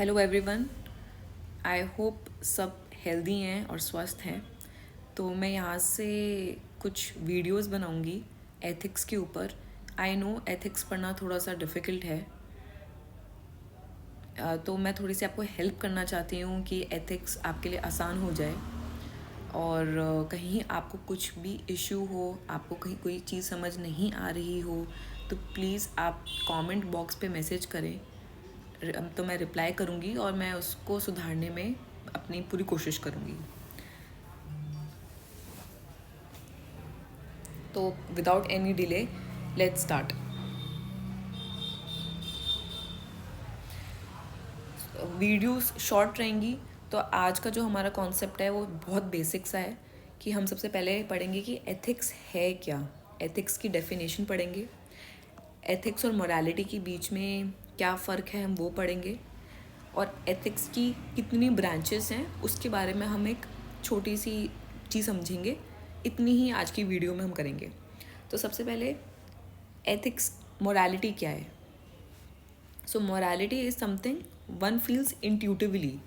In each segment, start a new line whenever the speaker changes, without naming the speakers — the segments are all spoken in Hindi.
हेलो एवरीवन, आई होप सब हेल्दी हैं और स्वस्थ हैं। तो मैं यहाँ से कुछ वीडियोस बनाऊंगी एथिक्स के ऊपर। आई नो एथिक्स पढ़ना थोड़ा सा डिफ़िकल्ट है, तो मैं थोड़ी सी आपको हेल्प करना चाहती हूँ कि एथिक्स आपके लिए आसान हो जाए। और कहीं आपको कुछ भी इशू हो, आपको कहीं कोई चीज़ समझ नहीं आ रही हो, तो प्लीज़ आप कमेंट बॉक्स पे मैसेज करें, तो मैं रिप्लाई करूँगी और मैं उसको सुधारने में अपनी पूरी कोशिश करूँगी। तो without any delay let's start. Videos short रहेंगी, तो आज का जो हमारा कॉन्सेप्ट है वो बहुत बेसिक सा है कि हम सबसे पहले पढ़ेंगे कि एथिक्स है क्या। एथिक्स की डेफिनेशन पढ़ेंगे, एथिक्स और मोरालिटी के बीच में क्या फ़र्क है हम वो पढ़ेंगे, और एथिक्स की कितनी ब्रांचेस हैं उसके बारे में हम एक छोटी सी चीज़ समझेंगे। इतनी ही आज की वीडियो में हम करेंगे। तो सबसे पहले एथिक्स, मोरालिटी क्या है। So morality is something one feels intuitively.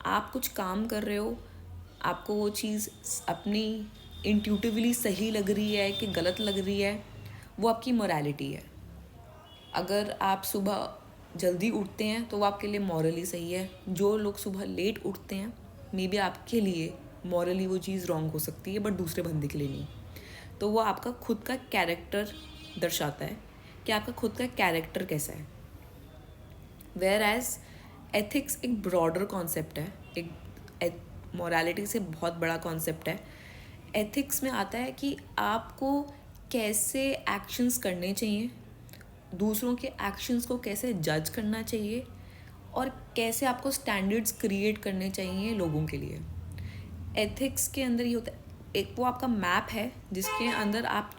आप कुछ काम कर रहे हो, आपको वो चीज़ अपनी इंट्यूटिवली सही लग रही है कि गलत लग रही है, वो आपकी मोरालिटी है। अगर आप सुबह जल्दी उठते हैं तो वो आपके लिए मॉरली सही है। जो लोग सुबह लेट उठते हैं, मे बी आपके लिए मॉरली वो चीज़ रॉन्ग हो सकती है, बट दूसरे बंदे के लिए नहीं। तो वो आपका खुद का कैरेक्टर दर्शाता है कि आपका खुद का कैरेक्टर कैसा है। वेयर एज एथिक्स एक ब्रॉडर कॉन्सेप्ट है, एक मोरालिटी से बहुत बड़ा कॉन्सेप्ट है। एथिक्स में आता है कि आपको कैसे एक्शंस करने चाहिए, दूसरों के एक्शंस को कैसे जज करना चाहिए, और कैसे आपको स्टैंडर्ड्स क्रिएट करने चाहिए लोगों के लिए। एथिक्स के अंदर ये होता है, एक वो आपका मैप है जिसके अंदर आप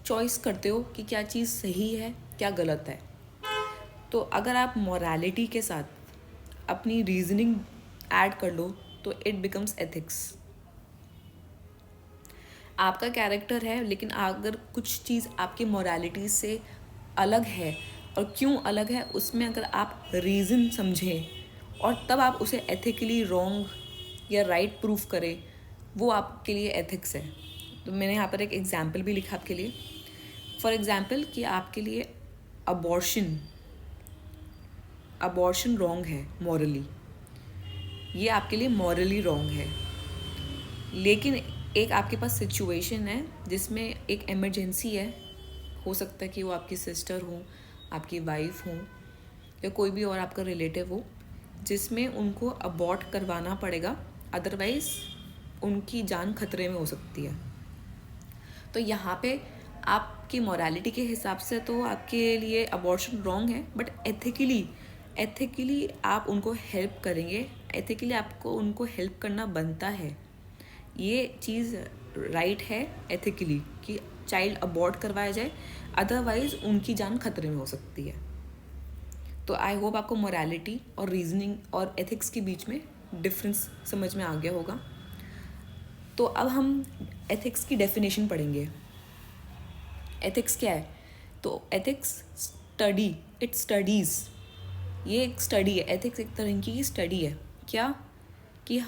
चॉइस करते हो कि क्या चीज़ सही है क्या गलत है। तो अगर आप मोरालिटी के साथ अपनी रीजनिंग ऐड कर लो तो इट बिकम्स एथिक्स। आपका कैरेक्टर है, लेकिन अगर कुछ चीज़ आपकी मोरालिटी से अलग है, और क्यों अलग है उसमें अगर आप रीज़न समझें और तब आप उसे एथिकली रॉन्ग या राइट प्रूफ करें, वो आपके लिए एथिक्स है। तो मैंने यहाँ पर एक एग्जाम्पल भी लिखा आपके लिए। फॉर एग्ज़ाम्पल कि आपके लिए अबॉर्शन रॉन्ग है मॉरली, ये आपके लिए मॉरली रॉन्ग है। लेकिन एक आपके पास सिचुएशन है जिसमें एक इमरजेंसी है, हो सकता है कि वो आपकी सिस्टर हो, आपकी वाइफ हो, या कोई भी और आपका रिलेटिव हो, जिसमें उनको अबॉर्ट करवाना पड़ेगा, अदरवाइज़ उनकी जान खतरे में हो सकती है। तो यहाँ पे आपकी मोरालिटी के हिसाब से तो आपके लिए अबॉर्शन रॉन्ग है, बट एथिकली आप उनको हेल्प करेंगे, एथिकली आपको उनको हेल्प करना बनता है। ये चीज़ राइट है एथिकली कि चाइल्ड अबॉर्ट करवाया जाए, अदरवाइज़ उनकी जान खतरे में हो सकती है। तो आई होप आपको मोरालिटी और रीजनिंग और एथिक्स के बीच में डिफरेंस समझ में आ गया होगा। तो अब हम एथिक्स की डेफिनेशन पढ़ेंगे। एथिक्स क्या है? तो एथिक्स इट स्टडीज़, ये एक स्टडी है। एथिक्स एक तरह की स्टडी है। क्या कि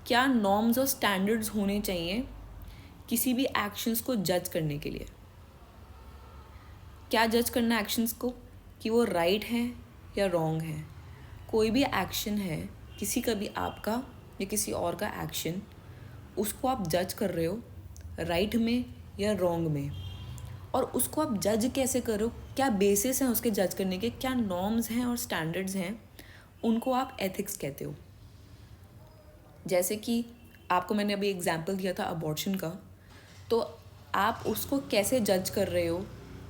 क्या नॉर्म्स और स्टैंडर्ड्स होने चाहिए किसी भी एक्शंस को जज करने के लिए। क्या जज करना एक्शंस को, कि वो राइट हैं या रॉन्ग हैं। कोई भी एक्शन है, किसी का भी आपका या किसी और का एक्शन, उसको आप जज कर रहे हो राइट में या रॉन्ग में, और उसको आप जज कैसे करो, क्या बेसिस हैं उसके जज करने के, क्या नॉर्म्स हैं और स्टैंडर्ड्स हैं, उनको आप एथिक्स कहते हो। जैसे कि आपको मैंने अभी एग्जांपल दिया था अबॉर्शन का, तो आप उसको कैसे जज कर रहे हो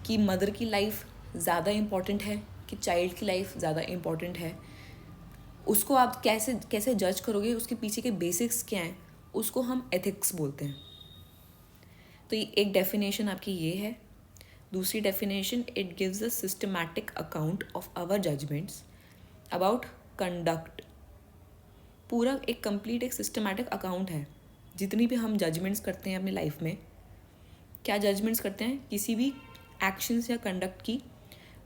कि मदर की लाइफ ज़्यादा इम्पॉर्टेंट है कि चाइल्ड की लाइफ ज़्यादा इम्पॉर्टेंट है, उसको आप कैसे कैसे जज करोगे, उसके पीछे के बेसिक्स क्या हैं, उसको हम एथिक्स बोलते हैं। तो ये एक डेफिनेशन आपकी ये है। दूसरी definition, it gives a systematic account of our judgements about conduct. पूरा एक कंप्लीट एक सिस्टमैटिक अकाउंट है। जितनी भी हम जजमेंट्स करते हैं अपनी लाइफ में, क्या जजमेंट्स करते हैं किसी भी एक्शंस या कंडक्ट की,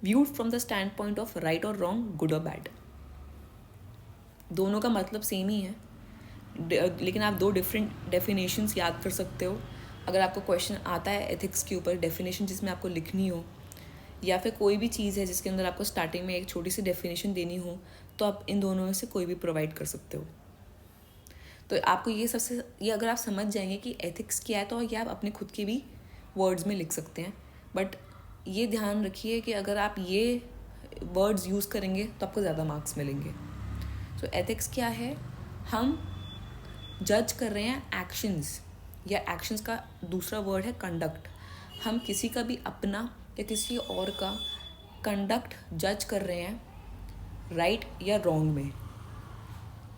viewed from the stand point of right और रॉन्ग, गुड और बैड। दोनों का मतलब सेम ही है, लेकिन आप दो डिफरेंट डेफिनेशंस याद कर सकते हो। अगर आपको क्वेश्चन आता है एथिक्स के ऊपर डेफिनेशन जिसमें आपको लिखनी हो, या फिर कोई भी चीज़ है जिसके अंदर आपको स्टार्टिंग में एक छोटी सी डेफिनेशन देनी हो, तो आप इन दोनों में से कोई भी प्रोवाइड कर सकते हो। तो आपको ये अगर आप समझ जाएंगे कि एथिक्स क्या है, तो ये आप अपने खुद के भी वर्ड्स में लिख सकते हैं। बट ये ध्यान रखिए कि अगर आप ये वर्ड्स यूज़ करेंगे तो आपको ज़्यादा मार्क्स मिलेंगे। सो एथिक्स क्या है? हम जज कर रहे हैं एक्शंस, या एक्शंस का दूसरा वर्ड है कंडक्ट। हम किसी का भी अपना या किसी और का कंडक्ट जज कर रहे हैं राइट या रॉन्ग में,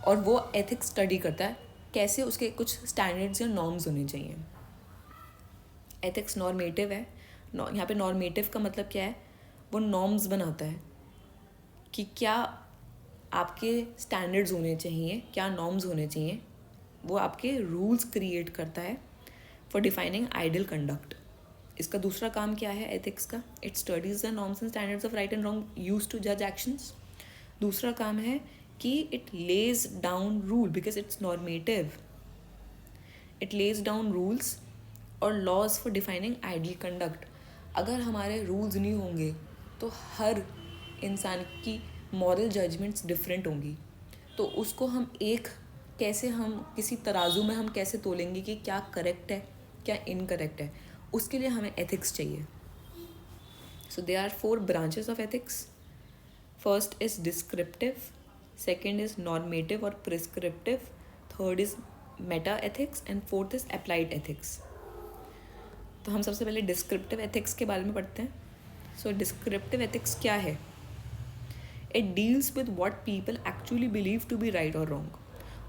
और वो एथिक्स स्टडी करता है कैसे उसके कुछ स्टैंडर्ड्स या नॉर्म्स होने चाहिए। एथिक्स नॉर्मेटिव है। यहाँ पे नॉर्मेटिव का मतलब क्या है? वो नॉर्म्स बनाता है कि क्या आपके स्टैंडर्ड्स होने चाहिए, क्या नॉर्म्स होने चाहिए। वो आपके रूल्स क्रिएट करता है फॉर डिफाइनिंग आइडियल कंडक्ट। इसका दूसरा काम क्या है एथिक्स का? It studies the norms and standards of right and wrong use to जज एक्शंस। दूसरा काम है कि it lays down rule, because it's normative. It lays down rules और laws for defining ideal conduct. अगर हमारे रूल्स नहीं होंगे तो हर इंसान की मॉरल जजमेंट्स डिफरेंट होंगी। तो उसको हम कैसे हम किसी तराजू में हम कैसे तोलेंगे कि क्या करेक्ट है क्या इनकरेक्ट है, उसके लिए हमें एथिक्स चाहिए। So there are 4 branches of ethics. First is descriptive, second is normative और prescriptive, third is meta ethics and fourth is applied ethics. तो हम सबसे पहले डिस्क्रिप्टिव एथिक्स के बारे में पढ़ते हैं। सो डिस्क्रिप्टिव एथिक्स क्या है? It deals with what people actually believe to be right और रॉन्ग,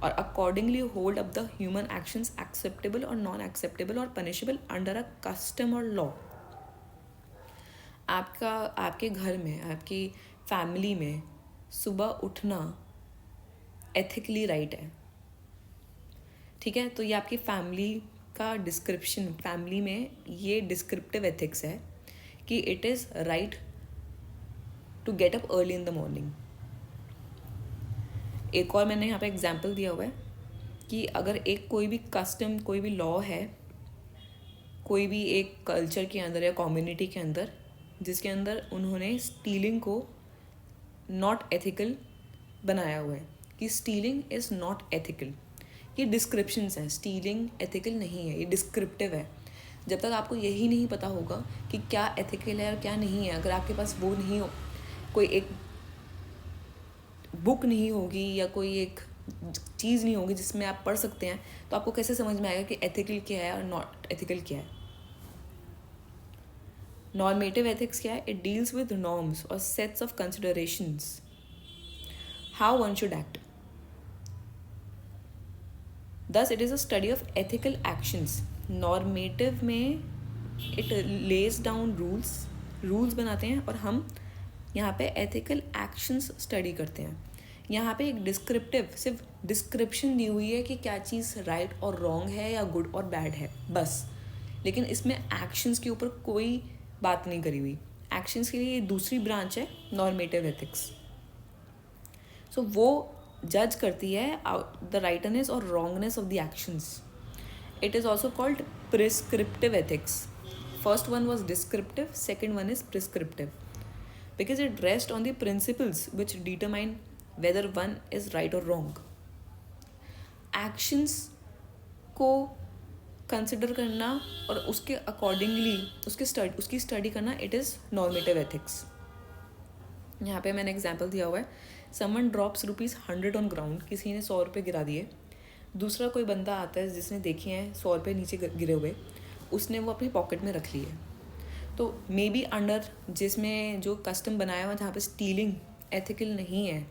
और accordingly hold up the human actions acceptable और नॉन एक्सेप्टेबल और पनिशेबल अंडर अ कस्टम और लॉ। आपके घर में, आपकी फैमिली में सुबह उठना एथिकली राइट है, ठीक है? तो ये आपकी फैमिली का डिस्क्रिप्शन, फैमिली में ये डिस्क्रिप्टिव एथिक्स है कि it is right to get up early in the morning. एक और मैंने यहाँ पे एग्जाम्पल दिया हुआ है कि अगर एक कोई भी कस्टम, कोई भी लॉ है, कोई भी एक कल्चर के अंदर या कम्युनिटी के अंदर जिसके अंदर उन्होंने स्टीलिंग को नॉट एथिकल बनाया हुआ है कि स्टीलिंग इज़ नॉट एथिकल। ये डिस्क्रिप्शंस हैं, स्टीलिंग एथिकल नहीं है, ये डिस्क्रिप्टिव है। जब तक आपको यही नहीं पता होगा कि क्या एथिकल है और क्या नहीं है, अगर आपके पास वो नहीं हो, कोई एक बुक नहीं होगी या कोई एक चीज़ नहीं होगी जिसमें आप पढ़ सकते हैं, तो आपको कैसे समझ में आएगा कि एथिकल क्या है और नॉट एथिकल क्या है। नॉर्मेटिव एथिक्स क्या है? इट डील्स विद नॉर्म्स और sets of considerations how one should act. Thus, it is a study of ethical actions. Normative में it lays down rules बनाते हैं, और हम यहाँ पे ethical actions study करते हैं। यहाँ पे एक डिस्क्रिप्टिव सिर्फ डिस्क्रिप्शन दी हुई है कि क्या चीज़ राइट और रॉन्ग है या गुड और बैड है बस, लेकिन इसमें एक्शंस के ऊपर कोई बात नहीं करी हुई। एक्शंस के लिए दूसरी ब्रांच है नॉर्मेटिव एथिक्स। सो वो जज करती है द राइटनेस और wrongness of the actions. It is also called prescriptive ethics. First one was descriptive, second one is prescriptive, because it rest on the principles which determine whether one is right और रॉन्ग। एक्शंस को कंसिडर करना और उसके अकॉर्डिंगली उसकी स्टडी करना, इट इज़ नॉर्मेटिव एथिक्स। यहाँ पे मैंने एग्जाम्पल दिया हुआ है, समवन ड्रॉप्स ₹100 ऑन ग्राउंड, किसी ने 100 रुपये गिरा दिए। दूसरा कोई बंदा आता है जिसने देखे हैं 100 रुपये नीचे गिरे हुए, उसने वो अपनी पॉकेट में रख लिए। तो मे बी अंडर जिसमें जो कस्टम बनाया हुआ जहाँ पे स्टीलिंग एथिकल नहीं है,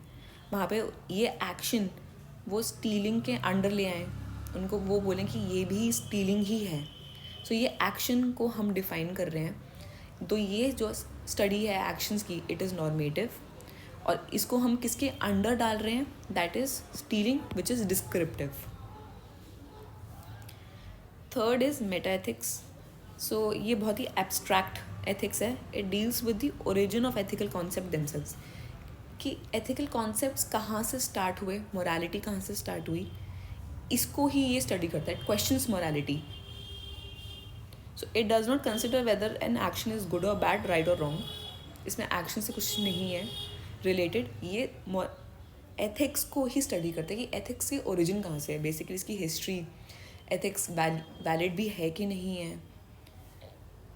वहाँ पे ये एक्शन वो स्टीलिंग के अंडर ले आए, उनको वो बोलें कि ये भी स्टीलिंग ही है। सो ये एक्शन को हम डिफ़ाइन कर रहे हैं। तो ये जो स्टडी है एक्शंस की, इट इज़ नॉर्मेटिव, और इसको हम किसके अंडर डाल रहे हैं? That is stealing, which is descriptive. Third is meta ethics. So ये बहुत ही एब्स्ट्रैक्ट एथिक्स है, it deals with the origin of ethical concept themselves, कि एथिकल कॉन्सेप्ट्स कहाँ से स्टार्ट हुए, मोरालिटी कहाँ से स्टार्ट हुई, इसको ही ये स्टडी करता है. Questions morality. So it does not consider whether an action is good और बैड, राइट और रॉन्ग. इसमें एक्शन से कुछ नहीं है रिलेटेड. ये एथिक्स को ही स्टडी करते हैं कि एथिक्स की ओरिजिन कहाँ से है, बेसिकली इसकी हिस्ट्री, एथिक्स वैलिड भी है कि नहीं है.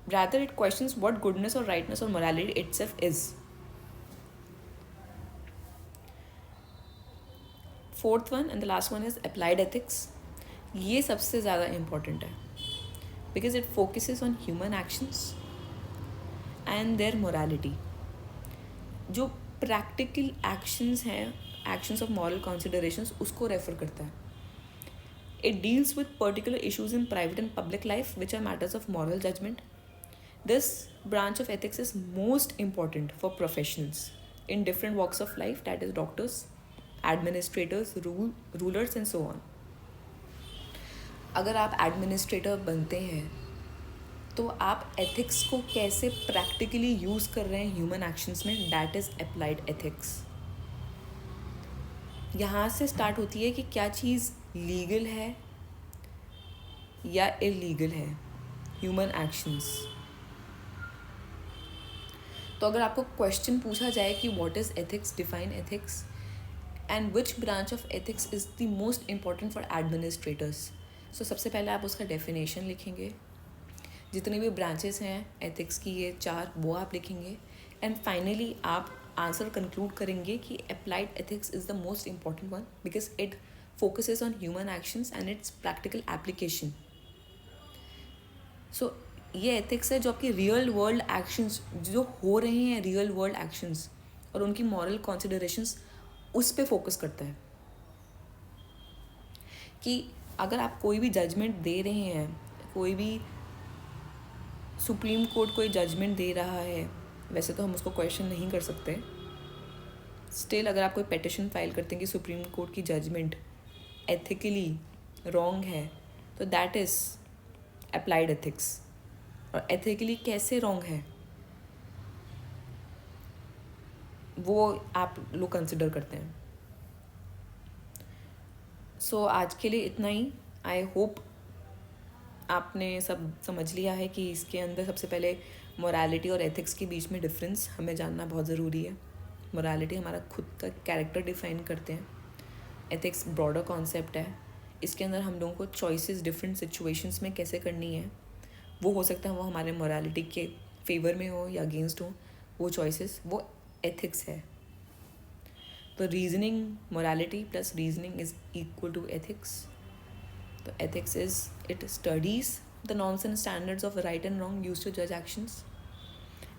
Rather it questions what goodness और राइटनेस और morality itself is. Fourth one and the last one is applied ethics. ये सबसे ज़्यादा इम्पॉर्टेंट है because it focuses on human actions and their morality. जो प्रैक्टिकल एक्शंस हैं, एक्शंस ऑफ मॉरल कंसिडरेशंस, उसको रेफर करता है. It deals with particular issues in private and public life which are matters of moral judgement. This branch of ethics is most important for professionals in different walks of life, that is doctors, administrators, rulers and so on. अगर आप एडमिनिस्ट्रेटर बनते हैं तो आप एथिक्स को कैसे प्रैक्टिकली यूज़ कर रहे हैं ह्यूमन एक्शंस में, दैट इज़ अप्लाइड एथिक्स. यहाँ से स्टार्ट होती है कि क्या चीज़ लीगल है या इलीगल है, ह्यूमन एक्शंस. तो अगर आपको क्वेश्चन पूछा जाए कि what is ethics, define ethics and which branch of ethics is the most important for administrators, so सबसे पहले आप उसका डेफिनेशन लिखेंगे. जितनी भी ब्रांचेस हैं एथिक्स की, ये 4, वो आप लिखेंगे. एंड फाइनली आप आंसर कंक्लूड करेंगे कि applied ethics is the most important one because it focuses on human actions and its practical application. So ये एथिक्स है जो आपकी रियल वर्ल्ड एक्शंस जो हो रहे हैं, रियल वर्ल्ड एक्शंस और उनकी मॉरल कॉन्सिडरेशंस, उस पे फोकस करता है. कि अगर आप कोई भी जजमेंट दे रहे हैं, कोई भी सुप्रीम कोर्ट कोई जजमेंट दे रहा है, वैसे तो हम उसको क्वेश्चन नहीं कर सकते, स्टिल अगर आप कोई पेटिशन फाइल करते हैं कि सुप्रीम कोर्ट की जजमेंट एथिकली रॉन्ग है, तो दैट इज़ अप्लाइड एथिक्स. और एथिकली कैसे रॉन्ग है वो आप लोग कंसिडर करते हैं. सो आज के लिए इतना ही. आई होप आपने सब समझ लिया है कि इसके अंदर सबसे पहले मोरालिटी और एथिक्स के बीच में डिफरेंस हमें जानना बहुत ज़रूरी है. मोरालिटी हमारा खुद का कैरेक्टर डिफाइन करते हैं, एथिक्स ब्रॉडर कॉन्सेप्ट है. इसके अंदर हम लोगों को चॉइसेस डिफरेंट सिचुएशंस में कैसे करनी है, वो हो सकता है वो हमारे मोरालिटी के फेवर में हो या अगेंस्ट हो, वो चॉइसेस, वो एथिक्स है. तो reasoning, morality plus reasoning is equal to ethics. तो ethics is it studies the norms and standards of right and wrong used to जज actions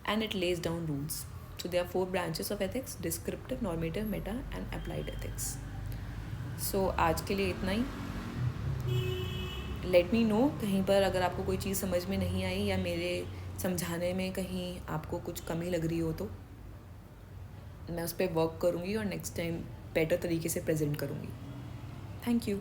and it lays down rules. So there are 4 branches of ethics: descriptive, normative, meta and applied ethics. So आज के लिए इतना ही. लेट मी नो कहीं पर अगर आपको कोई चीज़ समझ में नहीं आई या मेरे समझाने में कहीं आपको कुछ कमी लग रही हो तो मैं उस पर वर्क करूँगी और नेक्स्ट टाइम बेटर तरीके से प्रेजेंट करूँगी. Thank you.